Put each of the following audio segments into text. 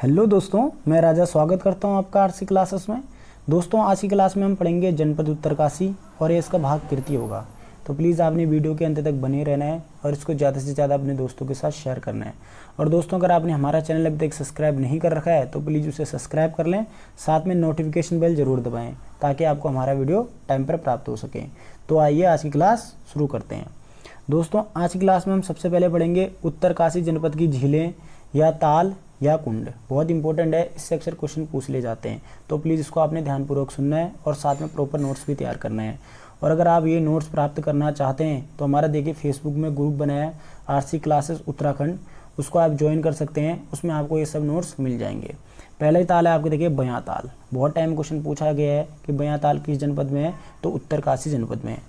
Hello दोस्तों, मैं राजा स्वागत करता हूं आपका आरसी क्लासेस में। दोस्तों, आज की क्लास में हम पढ़ेंगे जनपद उत्तरकाशी और ये इसका भाग तृतीय होगा। तो प्लीज़ आपने वीडियो के अंत तक बने रहना है और इसको ज़्यादा से ज़्यादा अपने दोस्तों के साथ शेयर करना है। और दोस्तों, अगर आपने हमारा चैनल अभी तक सब्सक्राइब नहीं कर रखा है तो प्लीज़ उसे सब्सक्राइब कर लें, साथ में नोटिफिकेशन बेल ज़रूर दबाएँ ताकि आपको हमारा वीडियो टाइम पर प्राप्त हो सके। तो आइए आज की क्लास शुरू करते हैं। दोस्तों, आज की क्लास में हम सबसे पहले पढ़ेंगे उत्तरकाशी जनपद की झीलें या ताल या कुंड। बहुत इंपॉर्टेंट है, इससे अक्सर क्वेश्चन पूछ ले जाते हैं, तो प्लीज़ इसको आपने ध्यानपूर्वक सुनना है और साथ में प्रॉपर नोट्स भी तैयार करना है। और अगर आप ये नोट्स प्राप्त करना चाहते हैं तो हमारा देखिए फेसबुक में ग्रुप बनाया है आरसी क्लासेस उत्तराखंड, उसको आप ज्वाइन कर सकते हैं। उसमें आपको ये सब नोट्स मिल जाएंगे। पहला ही ताल है आपके देखिए बयां ताल। बहुत टाइम क्वेश्चन पूछा गया है कि बयां ताल किस जनपद में है, तो उत्तरकाशी जनपद में है।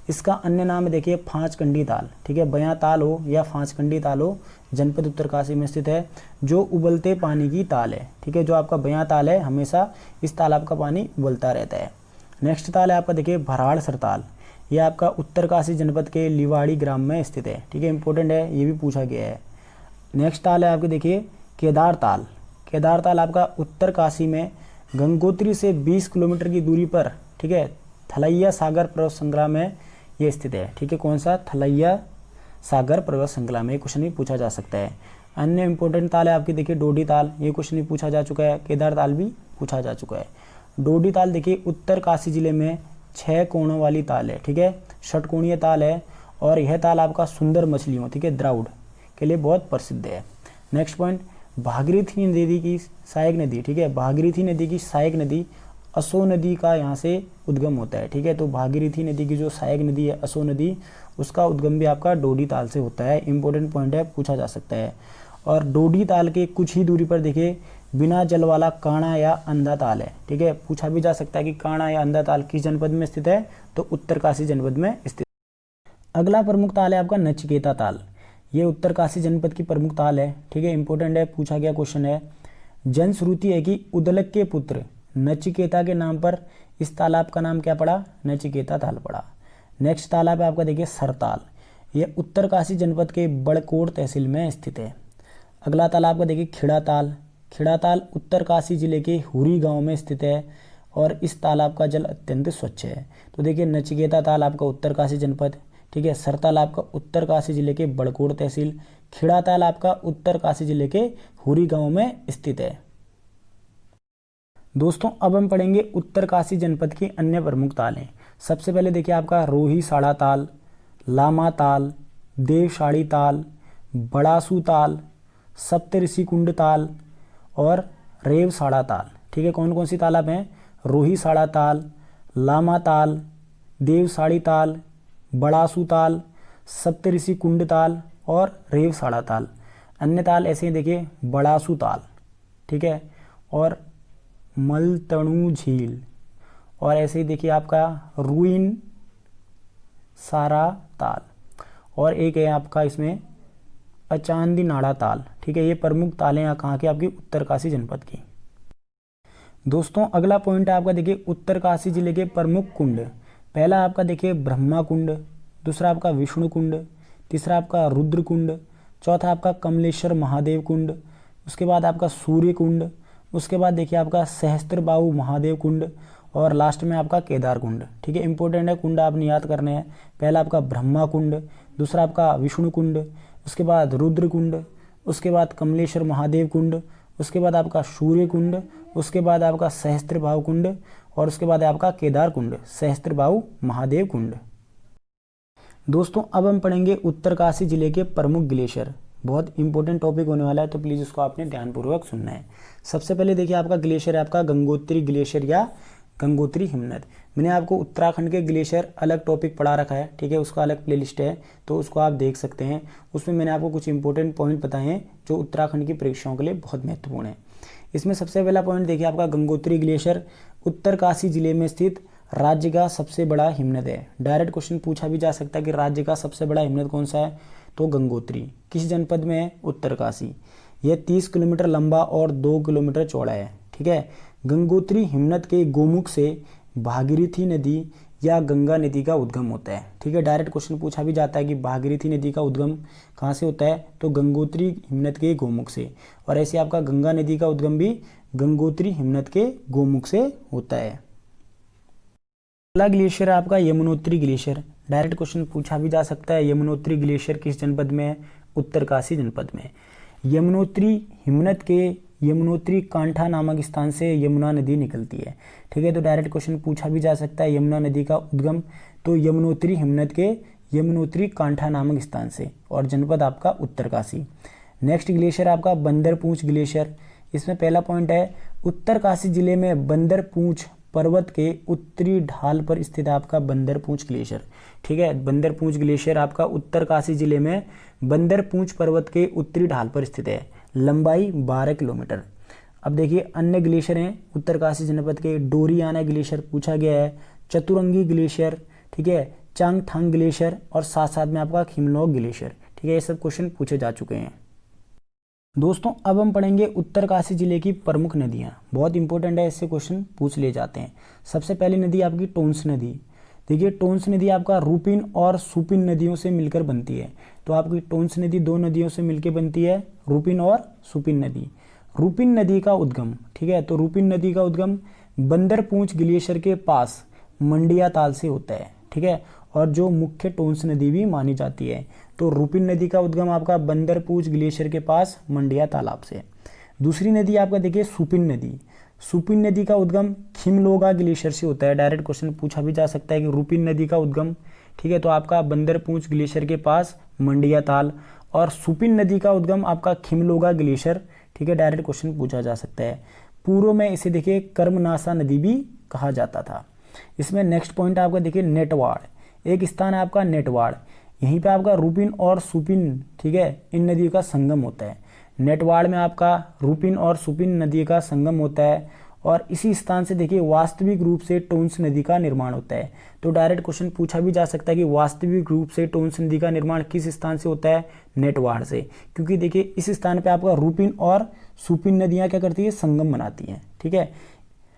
इसका अन्य नाम है देखिए फांचकंडी ताल। ठीक है, बयां ताल हो या फांचकंडी ताल हो, जनपद उत्तरकाशी में स्थित है, जो उबलते पानी की ताल है। ठीक है, जो आपका बयां ताल है हमेशा इस तालाब का पानी उबलता रहता है। नेक्स्ट ताल है आपका देखिए भराड़ सरताल। ये आपका उत्तरकाशी जनपद के लिवाड़ी ग्राम में स्थित है। ठीक है, इंपॉर्टेंट है, ये भी पूछा गया है। नेक्स्ट ताल है आपके देखिए केदार ताल। केदार ताल आपका उत्तरकाशी में गंगोत्री से 20 किलोमीटर की दूरी पर, ठीक है, थलैया सागर पर्वत श्रृंखला में ये स्थित है। ठीक है, कौन सा? थलैया सागर पर्वत श्रृंखला में। क्वेश्चन भी पूछा जा सकता है। अन्य इंपॉर्टेंट ताल है आपकी देखिए डोडी ताल। ये क्वेश्चन भी पूछा जा चुका है। केदार ताल भी पूछा जा चुका है। डोडी ताल देखिए उत्तरकाशी जिले में 6 कोणों वाली ताल है। ठीक है, षटकोणीय ताल है और यह ताल आपका सुंदर मछलियों, ठीक है, द्राउड के लिए बहुत प्रसिद्ध है। नेक्स्ट पॉइंट, भागीरथी नदी की सहायक नदी। ठीक है, भागीरथी नदी की सहायक नदी असो नदी का यहाँ से उद्गम होता है। ठीक है, तो भागीरथी नदी की जो सहायक नदी है असो नदी, उसका उद्गम भी आपका डोडी ताल से होता है। इंपॉर्टेंट पॉइंट है, पूछा जा सकता है। और डोडी ताल के कुछ ही दूरी पर देखिए बिना जल वाला काणा या अंधा ताल है। ठीक है, पूछा भी जा सकता है कि काणा या अंधा ताल किस जनपद में स्थित है, तो उत्तरकाशी जनपद में स्थित। अगला प्रमुख ताल है आपका नचिकेता ताल। ये उत्तरकाशी जनपद की प्रमुख ताल है। ठीक है, इंपॉर्टेंट है, पूछा गया क्वेश्चन है। जनश्रुति है कि उदलक के पुत्र नचिकेता के नाम पर इस तालाब का नाम क्या पड़ा? नचिकेता ताल पड़ा। नेक्स्ट तालाब है आपका देखिए सरताल। यह उत्तरकाशी जनपद के बड़कोट तहसील में स्थित है। अगला तालाब का देखिए खिड़ा ताल। खिड़ा ताल उत्तरकाशी जिले के हुरी गांव में स्थित है और इस तालाब का जल अत्यंत स्वच्छ है। तो देखिए नचिकेता ताल आपका उत्तरकाशी जनपद, ठीक है, सरताल आपका उत्तरकाशी जिले के बड़कोट तहसील, खिड़ा ताल आपका उत्तरकाशी जिले के हुरी गांव में स्थित है। दोस्तों, अब हम पढ़ेंगे उत्तरकाशी जनपद की अन्य प्रमुख तालें। सबसे पहले देखिए आपका रोही साड़ा ताल, लामा ताल, देवशाड़ी ताल, बड़ासू ताल, सप्तऋषि कुंड ताल और रेवसाड़ा ताल। ठीक है, कौन कौन सी तालाब हैं? रोही साड़ा ताल, लामा ताल, देवसाड़ी ताल, बड़ासू ताल, सप्तऋषि कुंड ताल और रेवसाड़ा ताल। अन्य ताल ऐसे हैं देखिए बड़ासू ताल, ठीक है, और मलतणु झील, और ऐसे ही देखिए आपका रुइन सारा ताल, और एक है आपका इसमें अचांदी नाड़ा ताल। ठीक है, ये प्रमुख तालें हैं कहाँ की? आपकी उत्तरकाशी जनपद की। दोस्तों, अगला पॉइंट है आपका देखिए उत्तरकाशी जिले के प्रमुख कुंड। पहला आपका देखिए ब्रह्मा कुंड, दूसरा आपका विष्णु कुंड, तीसरा आपका रुद्र कुंड, चौथा आपका कमलेश्वर महादेव कुंड, उसके बाद आपका सूर्य कुंड, उसके बाद देखिए आपका सहस्त्रबाहु महादेव कुंड और लास्ट में आपका केदार कुंड। ठीक है, इंपॉर्टेंट है, कुंड आपने याद करने हैं। पहला आपका ब्रह्मा कुंड, दूसरा आपका विष्णु कुंड, उसके बाद रुद्र कुंड, उसके बाद कमलेश्वर महादेव कुंड, उसके बाद आपका सूर्य कुंड, उसके बाद आपका सहस्त्रबाहु कुंड और उसके बाद आपका केदार कुंड, सहस्त्रबाहु महादेव कुंड। दोस्तों, अब हम पढ़ेंगे उत्तरकाशी जिले के प्रमुख ग्लेशियर। बहुत इंपॉर्टेंट टॉपिक होने वाला है, तो प्लीज़ इसको आपने ध्यानपूर्वक सुनना है। सबसे पहले देखिए आपका ग्लेशियर है आपका गंगोत्री ग्लेशियर या गंगोत्री हिमनद। मैंने आपको उत्तराखंड के ग्लेशियर अलग टॉपिक पढ़ा रखा है। ठीक है, उसका अलग प्लेलिस्ट है, तो उसको आप देख सकते हैं। उसमें मैंने आपको कुछ इंपॉर्टेंट पॉइंट बताए हैं जो उत्तराखंड की परीक्षाओं के लिए बहुत महत्वपूर्ण है। इसमें सबसे पहला पॉइंट देखिए आपका गंगोत्री ग्लेशियर उत्तरकाशी जिले में स्थित राज्य का सबसे बड़ा हिमनद है। डायरेक्ट क्वेश्चन पूछा भी जा सकता है कि राज्य का सबसे बड़ा हिमनद कौन सा है, तो गंगोत्री। किस जनपद में है? उत्तरकाशी। यह 30 किलोमीटर लंबा और 2 किलोमीटर चौड़ा है। ठीक है, गंगोत्री हिमनद के गोमुख से भागीरथी नदी या गंगा नदी का उद्गम होता है। ठीक है, डायरेक्ट क्वेश्चन पूछा भी जाता है कि भागीरथी नदी का उद्गम कहाँ से होता है, तो गंगोत्री हिमनद के गोमुख से। और ऐसे आपका गंगा नदी का उद्गम भी गंगोत्री हिमनद के गोमुख से होता है। अगला ग्लेशियर है आपका यमुनोत्री ग्लेशियर। डायरेक्ट क्वेश्चन पूछा भी जा सकता है, यमुनोत्री ग्लेशियर किस जनपद में है, उत्तरकाशी जनपद में। यमुनोत्री हिमनद के यमुनोत्री कांठा नामक स्थान से यमुना नदी निकलती है। ठीक है, तो डायरेक्ट क्वेश्चन पूछा भी जा सकता है, यमुना नदी का उद्गम तो यमुनोत्री हिमनद के यमुनोत्री कांठा नामक स्थान से, और जनपद आपका उत्तरकाशी। नेक्स्ट ग्लेशियर आपका बंदरपूंछ ग्लेशियर। इसमें पहला पॉइंट है, उत्तरकाशी जिले में बंदरपूंछ पर्वत के उत्तरी ढाल पर स्थित आपका बंदरपूंछ ग्लेशियर। ठीक है, बंदरपूंछ ग्लेशियर आपका उत्तरकाशी जिले में बंदरपूंछ पर्वत के उत्तरी ढाल पर स्थित है। लंबाई 12 किलोमीटर। अब देखिए अन्य ग्लेशियर हैं उत्तरकाशी जनपद के, डोरियाना ग्लेशियर पूछा गया है, चतुरंगी ग्लेशियर, ठीक है, चांगथांग ग्लेशियर, और साथ साथ में आपका खिमलौग ग्लेशियर। ठीक है, ये सब क्वेश्चन पूछे जा चुके हैं। दोस्तों अब हम पढ़ेंगे उत्तरकाशी जिले की प्रमुख नदियाँ। बहुत इंपॉर्टेंट है, इससे क्वेश्चन पूछ ले जाते हैं। सबसे पहली नदी आपकी टोंस नदी। देखिए टोंस नदी आपका रूपिन और सुपिन नदियों से मिलकर बनती है। तो आपकी टोंस नदी दो नदियों से मिलकर बनती है, रूपिन और सुपिन नदी। रूपिन नदी का उद्गम, ठीक है, तो रूपिन नदी का उद्गम बंदरपूंछ ग्लेशियर के पास मंडिया ताल से होता है। ठीक है, और जो मुख्य टोंस नदी भी मानी जाती है। तो रूपिन नदी का उद्गम आपका बंदरपूंछ ग्लेशियर के पास मंडिया तालाब से। दूसरी नदी आपका देखिए सुपिन नदी। सुपिन नदी का उद्गम खिमलोगा ग्लेशियर से होता है। डायरेक्ट क्वेश्चन पूछा भी जा सकता है कि रूपिन नदी का उद्गम, ठीक है, तो आपका बंदरपूंछ ग्लेशियर के पास मंडिया ताल, और सुपिन नदी का उद्गम आपका खिमलोगा ग्लेशियर। ठीक है, डायरेक्ट क्वेश्चन पूछा जा सकता है। पूर्व में इसे देखिए कर्मनासा नदी भी कहा जाता था। इसमें नेक्स्ट पॉइंट आपका देखिए नेटवाड़। एक स्थान है आपका नेटवाड़, यहीं पे आपका रूपिन और सुपिन, ठीक है, इन नदियों का संगम होता है। नेटवाड़ में आपका रूपिन और सुपिन नदी का संगम होता है, और इसी स्थान से देखिए वास्तविक रूप से टोंस नदी का निर्माण होता है। तो डायरेक्ट क्वेश्चन पूछा भी जा सकता है कि वास्तविक रूप से टोंस नदी का निर्माण किस स्थान से होता है, नेटवाड़ से। क्योंकि देखिए इस स्थान पे आपका रूपिन और सुपिन नदियां क्या करती है, संगम बनाती हैं। ठीक है,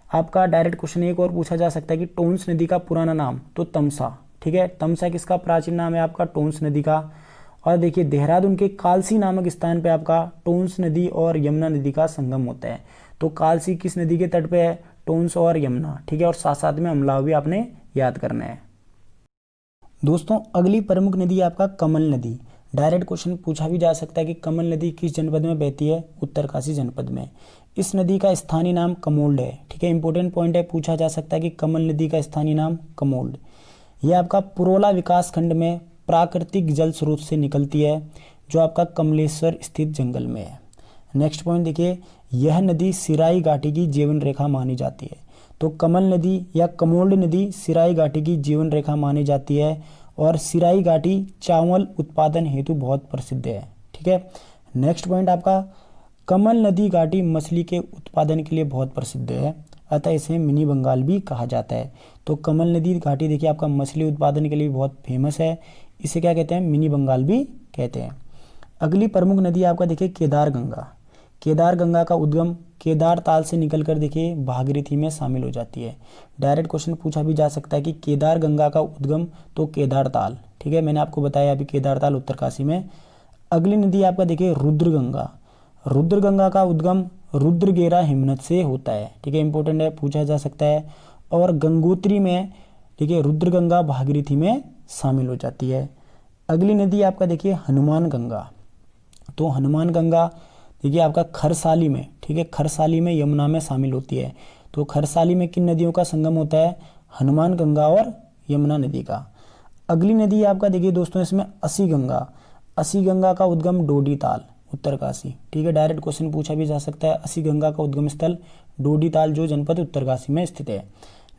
आपका डायरेक्ट क्वेश्चन एक और पूछा जा सकता है कि टोंस नदी का पुराना नाम, तो तमसा। ठीक है, तमसा किसका प्राचीन नाम है आपका, टोंस नदी का। और देखिए देहरादून के कालसी नामक स्थान पे आपका टोंस नदी और यमुना नदी का संगम होता है। तो कालसी किस नदी के तट पे है, टोंस और यमुना। ठीक है, और साथ साथ में अमलाव भी आपने याद करना है। दोस्तों अगली प्रमुख नदी आपका कमल नदी। डायरेक्ट क्वेश्चन पूछा भी जा सकता है कि कमल नदी किस जनपद में बहती है, उत्तरकाशी जनपद में। इस नदी का स्थानीय नाम कमोल्ड है। ठीक है, इंपॉर्टेंट पॉइंट है, पूछा जा सकता है कि कमल नदी का स्थानीय नाम कमोल्ड। यह आपका पुरोला विकास खंड में प्राकृतिक जल स्रोत से निकलती है, जो आपका कमलेश्वर स्थित जंगल में है। नेक्स्ट पॉइंट देखिए, यह नदी सिराई घाटी की जीवन रेखा मानी जाती है। तो कमल नदी या कमोल्ड नदी सिराई घाटी की जीवन रेखा मानी जाती है, और सिराई घाटी चावल उत्पादन हेतु बहुत प्रसिद्ध है। ठीक है, नेक्स्ट पॉइंट आपका कमल नदी घाटी मछली के उत्पादन के लिए बहुत प्रसिद्ध है, अतः इसे मिनी बंगाल भी कहा जाता है। तो कमल नदी घाटी देखिए आपका मछली उत्पादन के लिए बहुत फेमस है, इसे क्या कहते हैं, मिनी बंगाल भी कहते हैं। अगली प्रमुख नदी आपका देखिए केदार गंगा। केदार गंगा का उद्गम केदार ताल से निकलकर देखिए भागीरथी में शामिल हो जाती है। डायरेक्ट क्वेश्चन पूछा भी जा सकता है कि केदार गंगा का उद्गम, तो केदार ताल। ठीक है, मैंने आपको बताया अभी केदार ताल उत्तरकाशी में। अगली नदी आपका देखिए रुद्र गंगा। रुद्र गंगा का उद्गम रुद्रगेरा हिमनद से होता है। ठीक है, इंपॉर्टेंट है, पूछा जा सकता है। और गंगोत्री में देखिए रुद्र गंगा भागीरथी में शामिल हो जाती है। अगली नदी आपका देखिए हनुमान गंगा। तो हनुमान गंगा देखिए आपका खरसाली में, ठीक है, खरसाली में यमुना में शामिल होती है। तो खरसाली में किन नदियों का संगम होता है, हनुमान गंगा और यमुना नदी का। अगली नदी आपका देखिए दोस्तों इसमें असी गंगा। असी गंगा का उद्गम डोडी ताल उत्तरकाशी। ठीक है, डायरेक्ट क्वेश्चन पूछा भी जा सकता है, असी गंगा का उद्गम स्थल डोडी ताल जो जनपद उत्तरकाशी में स्थित है।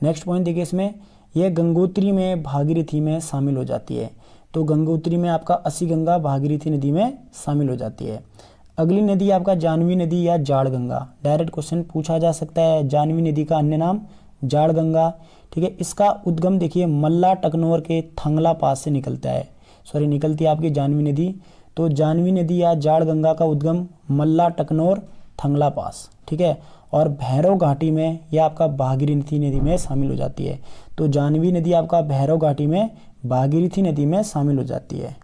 नेक्स्ट पॉइंट देखिए इसमें, यह गंगोत्री में भागीरथी में शामिल हो जाती है। तो गंगोत्री में आपका असी गंगा भागीरथी नदी में शामिल हो जाती है। अगली नदी आपका जानवी नदी या जाड़ गंगा। डायरेक्ट क्वेश्चन पूछा जा सकता है, जानवी नदी का अन्य नाम जाड़ गंगा। ठीक है, इसका उद्गम देखिए मल्ला टकनौर के थंगला पास से निकलती है आपकी जानवी नदी। तो जानवी नदी या जाड़ गंगा का उद्गम मल्ला टकनौर थंगला पास, ठीक है। और भैरव घाटी में यह आपका भागीरथी नदी में शामिल हो जाती है। तो जाह्नवी नदी आपका भैरव घाटी में भागीरथी नदी में शामिल हो जाती है।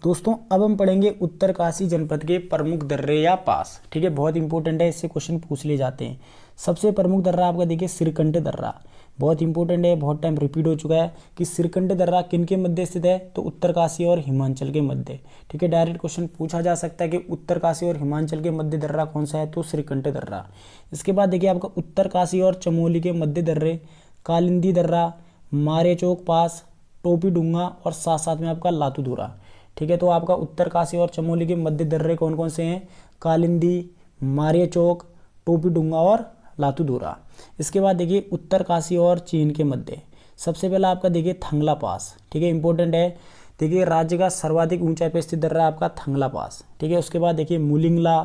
दोस्तों अब हम पढ़ेंगे उत्तरकाशी जनपद के प्रमुख दर्रे या पास, ठीक है। बहुत इंपॉर्टेंट है, इससे क्वेश्चन पूछ लिए जाते हैं। सबसे प्रमुख दर्रा आपका देखिए सिरकंड दर्रा, बहुत इंपॉर्टेंट है, बहुत टाइम रिपीट हो चुका है कि सिरकंड दर्रा किन के मध्य स्थित है, तो उत्तरकाशी और हिमाचल के मध्य, ठीक है। डायरेक्ट क्वेश्चन पूछा जा सकता है कि उत्तरकाशी और हिमाचल के मध्य दर्रा कौन सा है, तो सिरकंड दर्रा। इसके बाद देखिए आपका उत्तरकाशी और चमोली के मध्य दर्रे कालिंदी दर्रा, मारेचौक पास, टोपी डूंगा और साथ साथ में आपका लातूधुरा, ठीक है। तो आपका उत्तरकाशी और चमोली के मध्य दर्रे कौन कौन से हैं, कालिंदी, मारेचौक, टोपी डूंगा और लातूधुरा। इसके बाद देखिए उत्तरकाशी और चीन के मध्य सबसे पहला आपका देखिए थंगला पास, ठीक है, इंपॉर्टेंट है। देखिए राज्य का सर्वाधिक ऊंचाई पे स्थित दर्रा आपका थंगला पास, ठीक है। उसके बाद देखिए मुलिंगला,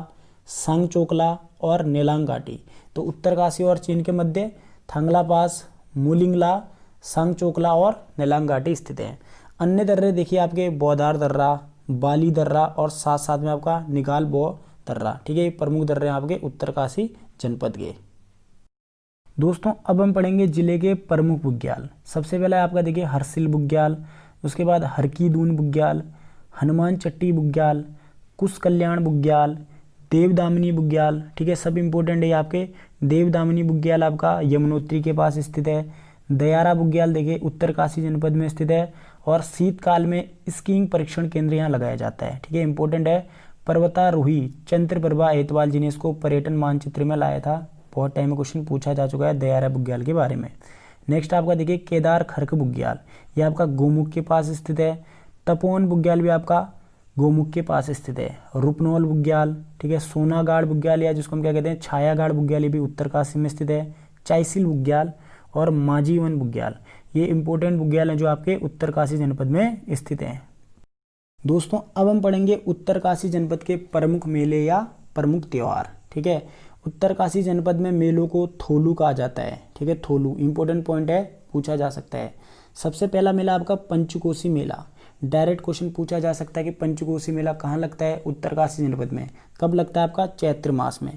सांगचोकला और नेलांग घाटी। तो उत्तरकाशी और चीन के मध्य थंगला पास, मुलिंगला, सांगचोकला और नेलांग घाटी स्थित हैं। अन्य दर्रे देखिए आपके बौदार दर्रा, बाली दर्रा और साथ साथ में आपका निगाल बो दर्रा, ठीक है। ये प्रमुख दर्रे हैं आपके उत्तरकाशी जनपद के। दोस्तों अब हम पढ़ेंगे जिले के प्रमुख बुग्याल। सबसे पहला आपका देखिए हरसिल बुग्याल, उसके बाद हरकीदून बुग्याल, हनुमान चट्टी बुग्याल, कुश कल्याण बुग्याल, देवदामिनी बुग्याल, ठीक है। सब इंपॉर्टेंट है आपके। देवदामिनी बुग्याल आपका यमुनोत्री के पास स्थित है। दयारा बुग्याल देखिए उत्तरकाशी जनपद में स्थित है। और शीतकाल में स्कीइंग परीक्षण केंद्र यहाँ लगाया जाता है, ठीक है, इंपॉर्टेंट है। पर्वतारोही चंद्रप्रभा एतवाल जी ने इसको पर्यटन मानचित्र में लाया था। बहुत टाइम में क्वेश्चन पूछा जा चुका है दयारा बुग्याल के बारे में। नेक्स्ट आपका देखिए केदार खर्क बुग्याल, ये आपका गोमुख के पास स्थित है। तपोवन बुग्याल भी आपका गोमुख के पास स्थित है। रूपनौल बुग्याल, ठीक है। सोनागाड़ बुग्याल या जिसको हम क्या कहते हैं छायागाड़ बुग्याल, ये भी उत्तरकाशी में स्थित है। चाइसिल बुग्याल और माझीवन बुग्याल, ये इंपॉर्टेंट बुग्याल हैं जो आपके उत्तरकाशी जनपद में स्थित हैं। दोस्तों अब हम पढ़ेंगे उत्तरकाशी जनपद के प्रमुख मेले या प्रमुख त्यौहार, ठीक है। उत्तरकाशी जनपद में मेलों को थोलू कहा जाता है, ठीक है। थोलू इंपॉर्टेंट पॉइंट है, पूछा जा सकता है। सबसे पहला मेला आपका पंचकोसी मेला। डायरेक्ट क्वेश्चन पूछा जा सकता है कि पंचकोसी मेला कहाँ लगता है, उत्तरकाशी जनपद में। कब लगता है आपका, चैत्र मास में।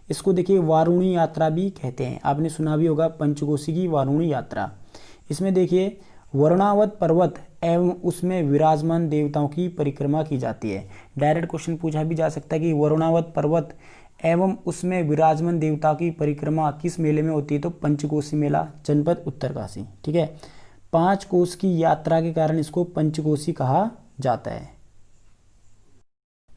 इसको देखिए वारुणी यात्रा भी कहते हैं, आपने सुना भी होगा पंचकोसी की वारुणी यात्रा। इसमें देखिए वरुणावत पर्वत एवं उसमें विराजमान देवताओं की परिक्रमा की जाती है। डायरेक्ट क्वेश्चन पूछा भी जा सकता है कि वरुणावत पर्वत एवं उसमें विराजमान देवता की परिक्रमा किस मेले में होती है, तो पंचकोसी मेला, जनपद उत्तरकाशी, ठीक है। 5 कोस की यात्रा के कारण इसको पंचकोसी कहा जाता है।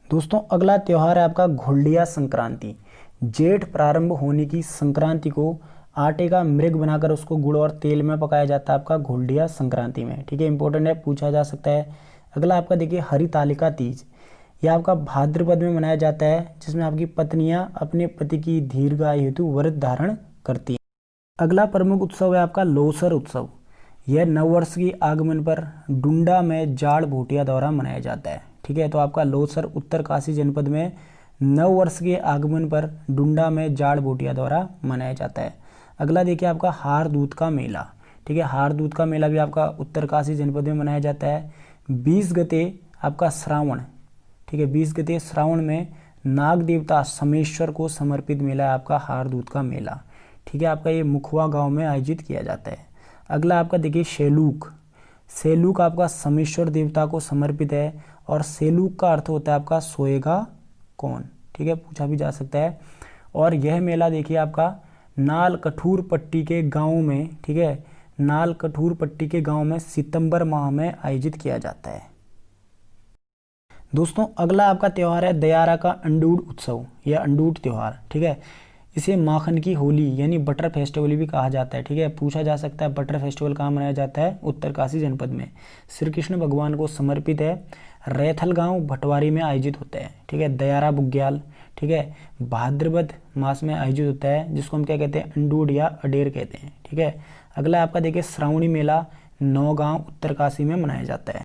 दोस्तों अगला त्यौहार है आपका घोलडिया संक्रांति। जेठ प्रारंभ होने की संक्रांति को आटे का मृग बनाकर उसको गुड़ और तेल में पकाया जाता है आपका घोलडिया संक्रांति में, ठीक है, इंपॉर्टेंट है, पूछा जा सकता है। अगला आपका देखिए हरितालिका तीज, यह आपका भाद्रपद में मनाया जाता है, जिसमें आपकी पत्नियां अपने पति की दीर्घायु हेतु व्रत धारण करती हैं। अगला प्रमुख उत्सव है आपका लोसर उत्सव। यह नववर्ष की आगमन पर डुंडा में जाड़ भोटिया द्वारा मनाया जाता है, ठीक है। तो आपका लोसर उत्तरकाशी जनपद में नववर्ष के आगमन पर डुंडा में जाड़ भोटिया द्वारा मनाया जाता है। अगला देखिए आपका हार दूध का मेला, ठीक है। हार दूध का मेला भी आपका उत्तरकाशी जनपद में मनाया जाता है। 20 गते आपका श्रावण, ठीक है, 20 गते श्रावण में नाग देवता समेश्वर को समर्पित मेला है आपका हार दूध का मेला, ठीक है। आपका ये मुखवा गांव में आयोजित किया जाता है। अगला आपका देखिए सेलूक। सेलूक आपका समेश्वर देवता को समर्पित है और सेलूक का अर्थ होता है आपका सोएगा कौन, ठीक है, पूछा भी जा सकता है। और यह मेला देखिए आपका नाल कठूर पट्टी के गांव में, ठीक है, नाल कठूर पट्टी के गांव में सितंबर माह में आयोजित किया जाता है। दोस्तों अगला आपका त्यौहार है दयारा का अंडूड उत्सव या अंडूड त्यौहार, ठीक है। इसे माखन की होली यानी बटर फेस्टिवल भी कहा जाता है, ठीक है। पूछा जा सकता है बटर फेस्टिवल कहाँ मनाया जाता है, उत्तरकाशी जनपद में। श्री कृष्ण भगवान को समर्पित है। रैथल गांव भटवारी में आयोजित होता है, ठीक है। दयारा बुग्याल, ठीक है, भाद्रपद मास में आयोजित होता है, जिसको हम क्या कहते हैं, अंडूड या अडेर कहते हैं, ठीक है। अगला आपका देखिए श्रावणी मेला नौगांव उत्तरकाशी में मनाया जाता है।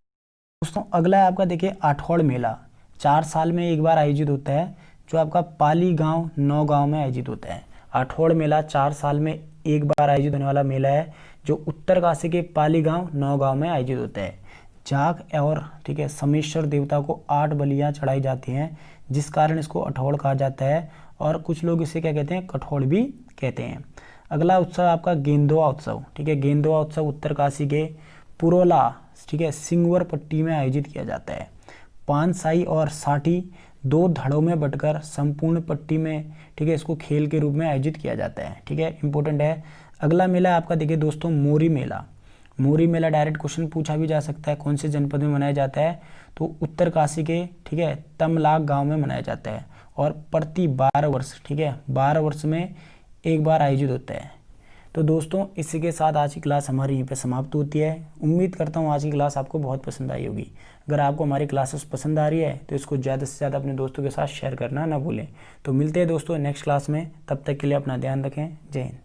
दोस्तों अगला है आपका देखिए आठौड़ मेला, 4 साल में एक बार आयोजित होता है, जो आपका पाली गांव नौगांव में आयोजित होता है। आठौड़ मेला 4 साल में एक बार आयोजित होने वाला मेला है, जो उत्तरकाशी के पाली गांव नौगांव में आयोजित होता है। जाग और, ठीक है, समेश्वर देवता को 8 बलियां चढ़ाई जाती हैं, जिस कारण इसको आठौड़ कहा जाता है। और कुछ लोग इसे क्या कहते हैं, कठोड़ भी कहते हैं। अगला उत्सव आपका गेंदुआ उत्सव, ठीक है। गेंदुआ उत्सव उत्तरकाशी के पुरोला, ठीक है, सिंगवर पट्टी में आयोजित किया जाता है। पानसाई और साठी 2 धड़ों में बंटकर संपूर्ण पट्टी में, ठीक है, इसको खेल के रूप में आयोजित किया जाता है, ठीक है, इंपॉर्टेंट है। अगला मेला आपका देखिए दोस्तों मोरी मेला। मोरी मेला डायरेक्ट क्वेश्चन पूछा भी जा सकता है, कौन से जनपद में मनाया जाता है, तो उत्तरकाशी के, ठीक है, तमलाक गांव में मनाया जाता है और प्रति 12 वर्ष, ठीक है, 12 वर्ष में एक बार आयोजित होता है। तो दोस्तों इसी के साथ आज की क्लास हमारी यहीं पे समाप्त होती है। उम्मीद करता हूँ आज की क्लास आपको बहुत पसंद आई होगी। अगर आपको हमारी क्लासेस पसंद आ रही है तो इसको ज़्यादा से ज़्यादा अपने दोस्तों के साथ शेयर करना ना भूलें। तो मिलते हैं दोस्तों नेक्स्ट क्लास में, तब तक के लिए अपना ध्यान रखें। जय हिंद।